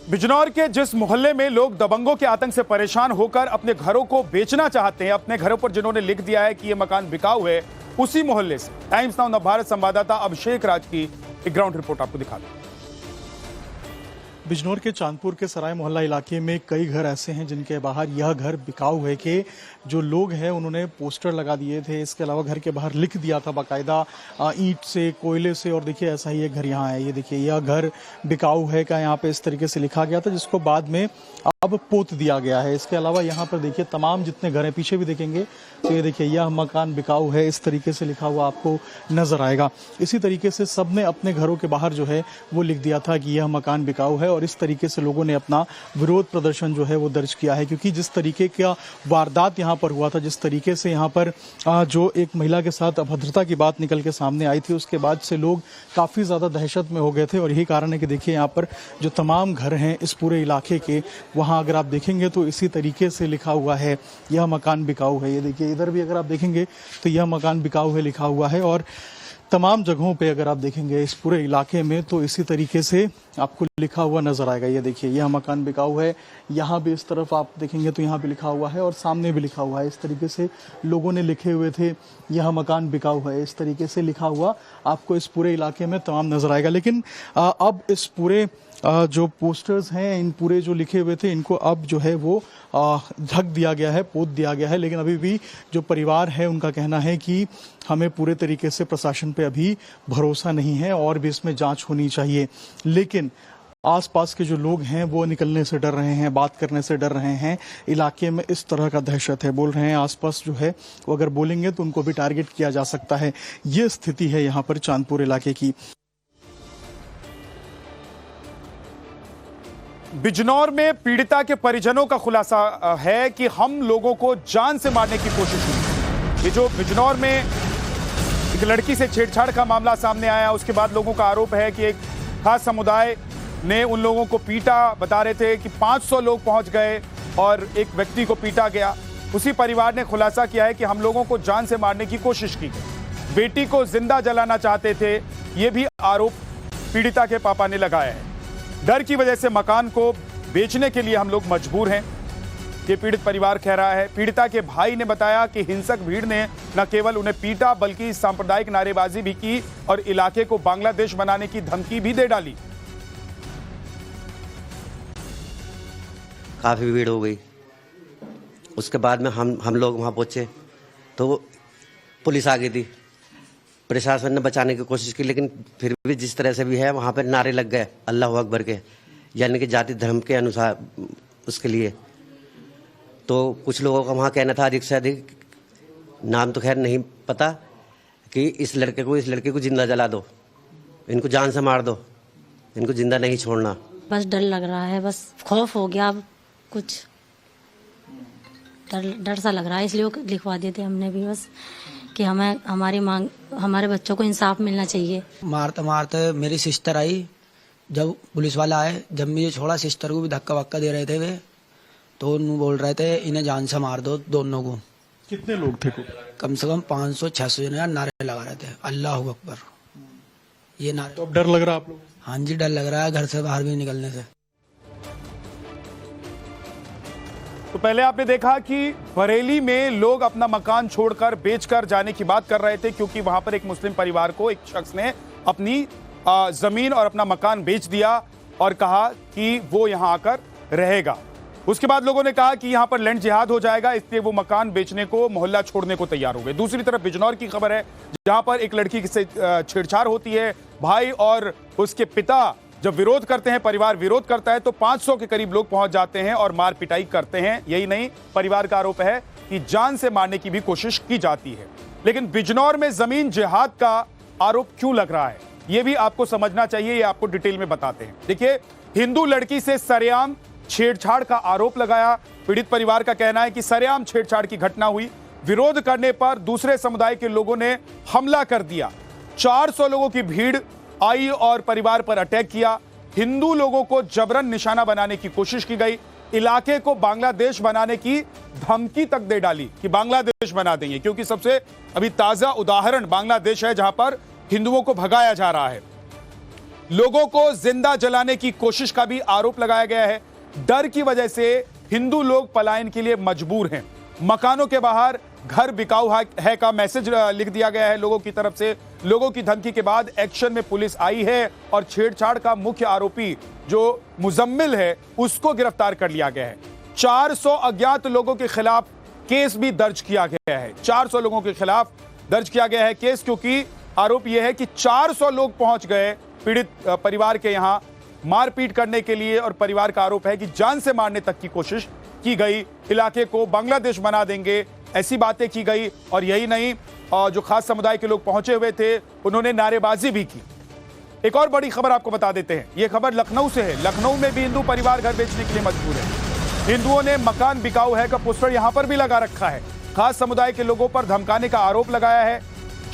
बिजनौर के जिस मोहल्ले में लोग दबंगों के आतंक से परेशान होकर अपने घरों को बेचना चाहते हैं, अपने घरों पर जिन्होंने लिख दिया है कि ये मकान बिकाऊ है, उसी मोहल्ले से टाइम्स नाउ नवभारत संवाददाता अभिषेक राज की एक ग्राउंड रिपोर्ट आपको दिखा दूं। बिजनौर के चांदपुर के सराय मोहल्ला इलाके में कई घर ऐसे हैं जिनके बाहर यह घर बिकाऊ है कि जो लोग हैं उन्होंने पोस्टर लगा दिए थे। इसके अलावा घर के बाहर लिख दिया था बाकायदा ईंट से, कोयले से, और देखिए ऐसा ही एक घर यहाँ है। ये देखिए यह घर बिकाऊ है का यहाँ पे इस तरीके से लिखा गया था, जिसको बाद में अब पोत दिया गया है। इसके अलावा यहाँ पर देखिए तमाम जितने घर हैं, पीछे भी देखेंगे तो ये देखिए यह मकान बिकाऊ है, इस तरीके से लिखा हुआ आपको नजर आएगा। इसी तरीके से सबने अपने घरों के बाहर जो है वो लिख दिया था कि यह मकान बिकाऊ है, और इस तरीके से लोगों ने अपना विरोध प्रदर्शन जो है वो दर्ज किया है। क्योंकि जिस तरीके का वारदात यहाँ पर हुआ था, जिस तरीके से यहाँ पर जो एक महिला के साथ अभद्रता की बात निकल के सामने आई थी, उसके बाद से लोग काफी ज्यादा दहशत में हो गए थे। और यही कारण है कि देखिए यहाँ पर जो तमाम घर हैं इस पूरे इलाके के, वहाँ अगर आप देखेंगे तो इसी तरीके से लिखा हुआ है यह मकान बिकाऊ है। ये देखिए इधर भी अगर आप देखेंगे तो यह मकान बिकाऊ है लिखा हुआ है, और तमाम जगहों पे अगर आप देखेंगे इस पूरे इलाके में तो इसी तरीके से आपको लिखा हुआ नजर आएगा। ये देखिए यह मकान बिकाऊ है, यहाँ भी इस तरफ आप देखेंगे तो यहाँ भी लिखा हुआ है और सामने भी लिखा हुआ है। इस तरीके से लोगों ने लिखे हुए थे यह मकान बिकाऊ है, इस तरीके से लिखा हुआ आपको इस पूरे इलाके में तमाम नजर आएगा। लेकिन अब इस पूरे जो पोस्टर्स हैं, इन पूरे जो लिखे हुए थे, इनको अब जो है वो ढक दिया गया है, पोत दिया गया है। लेकिन अभी भी जो परिवार है उनका कहना है कि हमें पूरे तरीके से प्रशासन पे अभी भरोसा नहीं है और भी इसमें जांच होनी चाहिए। लेकिन आसपास के जो लोग हैं वो निकलने से डर रहे हैं, बात करने से डर रहे हैं। इलाके में इस तरह का दहशत है, बोल रहे हैं आसपास जो है वो अगर बोलेंगे तो उनको भी टारगेट किया जा सकता है। ये स्थिति है यहाँ पर चांदपुर इलाके की। बिजनौर में पीड़िता के परिजनों का खुलासा है कि हम लोगों को जान से मारने की कोशिश हुई। ये जो बिजनौर में एक लड़की से छेड़छाड़ का मामला सामने आया, उसके बाद लोगों का आरोप है कि एक खास समुदाय ने उन लोगों को पीटा। बता रहे थे कि 500 लोग पहुंच गए और एक व्यक्ति को पीटा गया। उसी परिवार ने खुलासा किया है कि हम लोगों को जान से मारने की कोशिश की गई, बेटी को जिंदा जलाना चाहते थे। ये भी आरोप पीड़िता के पापा ने लगाया है। डर की वजह से मकान को बेचने के लिए हम लोग मजबूर हैं, ये पीड़ित परिवार कह रहा है। पीड़िता के भाई ने बताया कि हिंसक भीड़ ने न केवल उन्हें पीटा बल्कि सांप्रदायिक नारेबाजी भी की और इलाके को बांग्लादेश बनाने की धमकी भी दे डाली। काफी भीड़ हो गई। उसके बाद में हम लोग वहां पहुंचे तो पुलिस आ गई थी। प्रशासन ने बचाने की कोशिश की, लेकिन फिर भी जिस तरह से भी है वहाँ पर नारे लग गए अल्लाह अकबर के, यानी कि जाति धर्म के अनुसार उसके लिए। तो कुछ लोगों का वहाँ कहना था अधिक से अधिक, नाम तो खैर नहीं पता, कि इस लड़के को जिंदा जला दो, इनको जान से मार दो, इनको जिंदा नहीं छोड़ना। बस डर लग रहा है, बस खौफ हो गया। अब कुछ डर सा लग रहा है, इसलिए लिखवा दिए थे हमने भी, बस कि हमें हमारी मांग, हमारे बच्चों को इंसाफ मिलना चाहिए। मारते मारते मेरी सिस्टर आई, जब पुलिस वाला आए, जब मुझे छोड़ा सिस्टर को भी धक्का वक्का दे रहे थे वे, तो उन्होंने बोल रहे थे इन्हें जान से मार दो दोनों को। कितने लोग थे? कम से कम 500-600 जने नारे लगा रहे थे अल्लाह अकबर, ये नारे। तो अब डर लग रहा है आप लोग? हाँ जी, डर लग रहा है घर से बाहर भी निकलने से। तो पहले आपने देखा कि बरेली में लोग अपना मकान छोड़कर बेचकर जाने की बात कर रहे थे, क्योंकि वहां पर एक मुस्लिम परिवार को एक शख्स ने अपनी जमीन और अपना मकान बेच दिया और कहा कि वो यहां आकर रहेगा। उसके बाद लोगों ने कहा कि यहां पर लैंड जिहाद हो जाएगा, इसलिए वो मकान बेचने को, मोहल्ला छोड़ने को तैयार हो गए। दूसरी तरफ बिजनौर की खबर है, जहां पर एक लड़की से छेड़छाड़ होती है। भाई और उसके पिता जब विरोध करते हैं, परिवार विरोध करता है, तो 500 के करीब लोग पहुंच जाते हैं और मार पिटाई करते हैं। यही नहीं, परिवार का आरोप है कि जान से मारने की भी कोशिश की जाती है। लेकिन बिजनौर में जमीन जिहाद का आरोप क्यों लग रहा है, यह भी आपको समझना चाहिए। ये आपको डिटेल में बताते हैं। देखिए, हिंदू लड़की से सरेआम छेड़छाड़ का आरोप लगाया। पीड़ित परिवार का कहना है कि सरेआम छेड़छाड़ की घटना हुई। विरोध करने पर दूसरे समुदाय के लोगों ने हमला कर दिया। 400 लोगों की भीड़ आई और परिवार पर अटैक किया। हिंदू लोगों को जबरन निशाना बनाने की कोशिश की गई। इलाके को बांग्लादेश बनाने की धमकी तक दे डाली कि बांग्लादेश बना देंगे, क्योंकि सबसे अभी ताजा उदाहरण बांग्लादेश है, जहां पर हिंदुओं को भगाया जा रहा है। लोगों को जिंदा जलाने की कोशिश का भी आरोप लगाया गया है। डर की वजह से हिंदू लोग पलायन के लिए मजबूर हैं। मकानों के बाहर घर बिकाऊ है का मैसेज लिख दिया गया है लोगों की तरफ से। लोगों की धमकी के बाद एक्शन में पुलिस आई है और छेड़छाड़ का मुख्य आरोपी जो मुजम्मिल है उसको गिरफ्तार कर लिया गया है। 400 अज्ञात लोगों के खिलाफ केस भी दर्ज किया गया है। 400 लोगों के खिलाफ दर्ज किया गया है केस, क्योंकि आरोप यह है कि 400 लोग पहुंच गए पीड़ित परिवार के यहां मारपीट करने के लिए, और परिवार का आरोप है कि जान से मारने तक की कोशिश की गई। इलाके को बांग्लादेश बना देंगे ऐसी बातें की गई। और यही नहीं, जो खास समुदाय के लोग पहुंचे हुए थे उन्होंने नारेबाजी भी की। एक और बड़ी खबर आपको बता देते हैं, यह खबर लखनऊ से है। लखनऊ में भी हिंदू परिवार घर बेचने के लिए मजबूर है। हिंदुओं ने मकान बिकाऊ है का पोस्टर यहां पर भी लगा रखा है। खास समुदाय के लोगों पर धमकाने का आरोप लगाया है।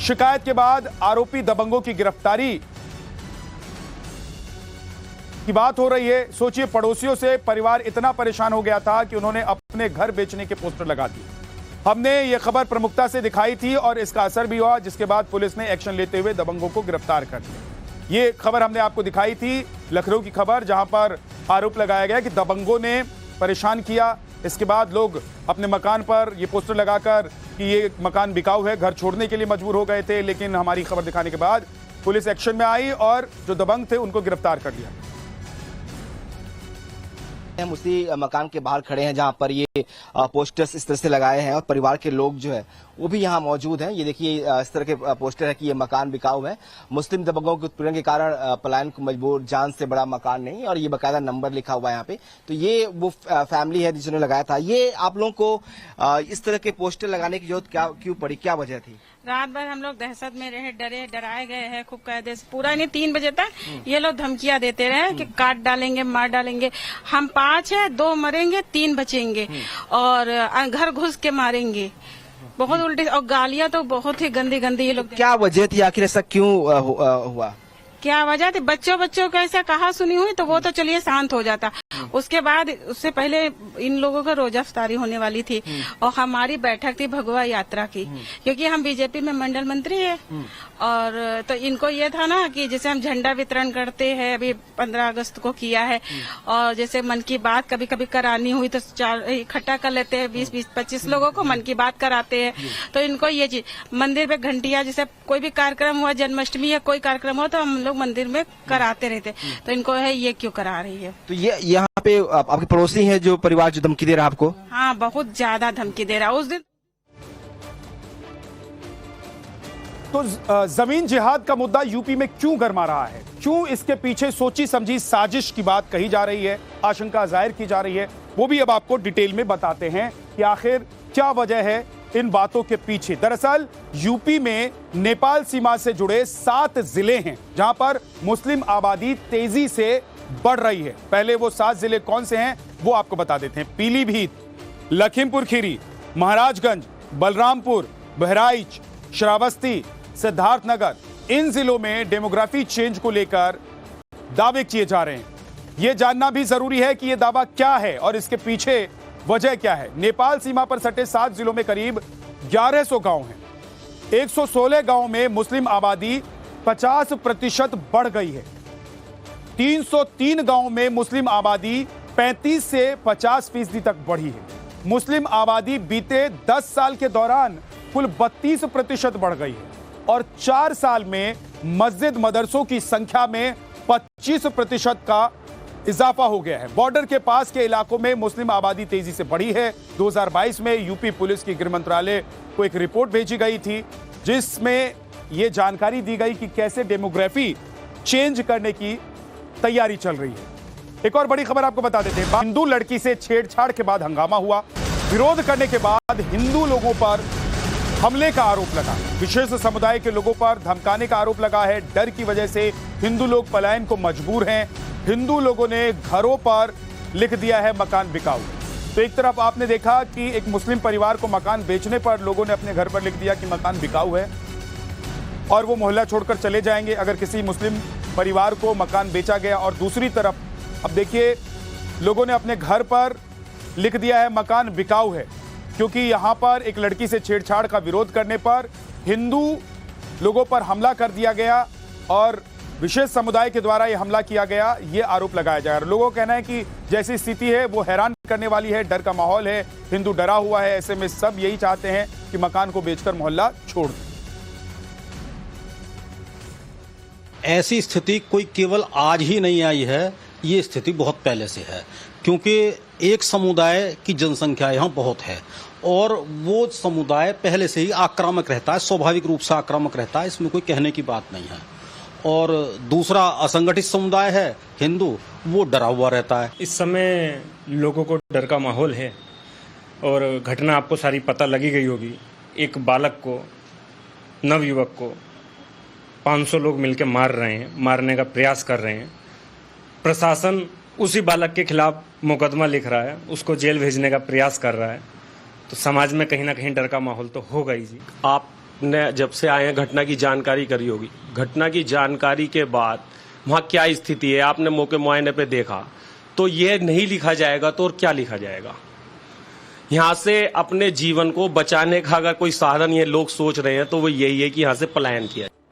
शिकायत के बाद आरोपी दबंगों की गिरफ्तारी की बात हो रही है। सोचिए, पड़ोसियों से परिवार इतना परेशान हो गया था कि उन्होंने अपने घर बेचने के पोस्टर लगा दिए। हमने यह खबर प्रमुखता से दिखाई थी और इसका असर भी हुआ, जिसके बाद पुलिस ने एक्शन लेते हुए दबंगों को गिरफ्तार कर लिया। ये खबर हमने आपको दिखाई थी, लखनऊ की खबर, जहां पर आरोप लगाया गया कि दबंगों ने परेशान किया। इसके बाद लोग अपने मकान पर ये पोस्टर लगाकर कि ये मकान बिकाऊ है, घर छोड़ने के लिए मजबूर हो गए थे। लेकिन हमारी खबर दिखाने के बाद पुलिस एक्शन में आई और जो दबंग थे उनको गिरफ्तार कर लिया। हम उसी मकान के बाहर खड़े हैं जहां पर ये पोस्टर्स इस तरह से लगाए हैं और परिवार के लोग जो है वो भी यहाँ मौजूद हैं। ये देखिए, इस तरह के पोस्टर है कि ये मकान बिकाऊ है। मुस्लिम दबंगों के उत्पीड़न के कारण पलायन को मजबूर, जान से बड़ा मकान नहीं, और ये बाकायदा नंबर लिखा हुआ है यहाँ पे। तो ये वो फैमिली है जिन्होंने लगाया था। ये आप लोगों को इस तरह के पोस्टर लगाने की जरूरत क्यों पड़ी, क्या वजह थी? रात भर हम लोग दहशत में रहे, डराए गए हैं खूब कायदे से। पूरा नहीं 3 बजे तक ये लोग धमकियां देते रहे कि काट डालेंगे, मार डालेंगे। हम 5 हैं, 2 मरेंगे, 3 बचेंगे, और घर घुस के मारेंगे। बहुत उल्टे, और गालियां तो बहुत ही गंदी गंदी ये लोग। क्या वजह थी, आखिर ऐसा क्यों हुआ? क्या वजह थी? बच्चों को ऐसा कहा सुनी हुई तो वो तो चलिए शांत हो जाता। उसके बाद, उससे पहले इन लोगों का रोजा इफ्तारी होने वाली थी और हमारी बैठक थी भगवा यात्रा की, क्योंकि हम बीजेपी में मंडल मंत्री है। और तो इनको ये था ना कि जैसे हम झंडा वितरण करते हैं, अभी 15 अगस्त को किया है, और जैसे मन की बात कभी कभी करानी हुई तो इकट्ठा कर लेते हैं 20-25 लोगों को, मन की बात कराते हैं। तो इनको ये चीज, मंदिर पे घंटिया, जैसे कोई भी कार्यक्रम हुआ, जन्माष्टमी या कोई कार्यक्रम हो तो हम लोग मंदिर में कराते रहते। तो इनको है ये क्यों करा रही है? तो ये यहाँ पे आपके पड़ोसी हैं जो परिवार जो धमकी दे रहा है आपको? हाँ, बहुत ज्यादा धमकी दे रहा। उस दिन तो जमीन जिहाद का मुद्दा यूपी में क्यों गरमा रहा है, क्यों इसके पीछे सोची समझी साजिश की बात कही जा रही है, आशंका जाहिर की जा रही है, वो भी अब आपको डिटेल में बताते हैं कि आखिर क्या वजह है इन बातों के पीछे। दरअसल यूपी में नेपाल सीमा से जुड़े 7 जिले हैं जहां पर मुस्लिम आबादी तेजी से बढ़ रही है। पहले वो 7 जिले कौन से हैं वो आपको बता देते हैं। पीलीभीत, लखीमपुर खीरी, महाराजगंज, बलरामपुर, बहराइच, श्रावस्ती, सिद्धार्थनगर, इन जिलों में डेमोग्राफी चेंज को लेकर दावे किए जा रहे हैं। यह जानना भी जरूरी है कि यह दावा क्या है और इसके पीछे वजह क्या है। नेपाल सीमा पर सटे 7 जिलों में करीब 1100 गांव हैं। 116 गांव में मुस्लिम आबादी 50% बढ़ गई है। 303 गांव में मुस्लिम आबादी 35 से 50% तक बढ़ी है। मुस्लिम आबादी बीते 10 साल के दौरान कुल 32% बढ़ गई है और 4 साल में मस्जिद मदरसों की संख्या में 25% का इजाफा हो गया है। बॉर्डर के पास के इलाकों में मुस्लिम आबादी तेजी से बढ़ी है। 2022 में यूपी पुलिस की गृह मंत्रालय को एक रिपोर्ट भेजी गई थी जिसमें यह जानकारी दी गई कि कैसे डेमोग्राफी चेंज करने की तैयारी चल रही है। एक और बड़ी खबर आपको बता देते हैं। हिंदू लड़की से छेड़छाड़ के बाद हंगामा हुआ। विरोध करने के बाद हिंदू लोगों पर हमले का आरोप लगा। विशेष समुदाय के लोगों पर धमकाने का आरोप लगा है। डर की वजह से हिंदू लोग पलायन को मजबूर हैं। हिंदू लोगों ने घरों पर लिख दिया है मकान बिकाऊ। तो एक तरफ आपने देखा कि एक मुस्लिम परिवार को मकान बेचने पर लोगों ने अपने घर पर लिख दिया कि मकान बिकाऊ है और वो मोहल्ला छोड़कर चले जाएंगे अगर किसी मुस्लिम परिवार को मकान बेचा गया। और दूसरी तरफ अब देखिए, लोगों ने अपने घर पर लिख दिया है मकान बिकाऊ है, क्योंकि यहां पर एक लड़की से छेड़छाड़ का विरोध करने पर हिंदू लोगों पर हमला कर दिया गया और विशेष समुदाय के द्वारा यह हमला किया गया, ये आरोप लगाया जा रहा है। लोगों का कहना है कि जैसी स्थिति है वो हैरान करने वाली है, डर का माहौल है, हिंदू डरा हुआ है। ऐसे में सब यही चाहते हैं कि मकान को बेचकर मोहल्ला छोड़ दें। ऐसी स्थिति कोई केवल आज ही नहीं आई है, ये स्थिति बहुत पहले से है, क्योंकि एक समुदाय की जनसंख्या यहाँ बहुत है और वो समुदाय पहले से ही आक्रामक रहता है, स्वाभाविक रूप से आक्रामक रहता है, इसमें कोई कहने की बात नहीं है। और दूसरा असंगठित समुदाय है हिंदू, वो डरा हुआ रहता है। इस समय लोगों को डर का माहौल है और घटना आपको सारी पता लगी गई होगी। एक बालक को, नवयुवक को 500 लोग मिलकर मार रहे हैं, मारने का प्रयास कर रहे हैं। प्रशासन उसी बालक के खिलाफ मुकदमा लिख रहा है, उसको जेल भेजने का प्रयास कर रहा है। तो समाज में कहीं ना कहीं डर का माहौल तो होगा ही जी। आपने जब से आए हैं घटना की जानकारी करी होगी, घटना की जानकारी के बाद वहाँ क्या स्थिति है आपने मौके मुआयने पे देखा, तो ये नहीं लिखा जाएगा तो और क्या लिखा जाएगा। यहाँ से अपने जीवन को बचाने का अगर कोई साधन ये लोग सोच रहे हैं तो वो यही है कि यहाँ से पलायन किया जाए।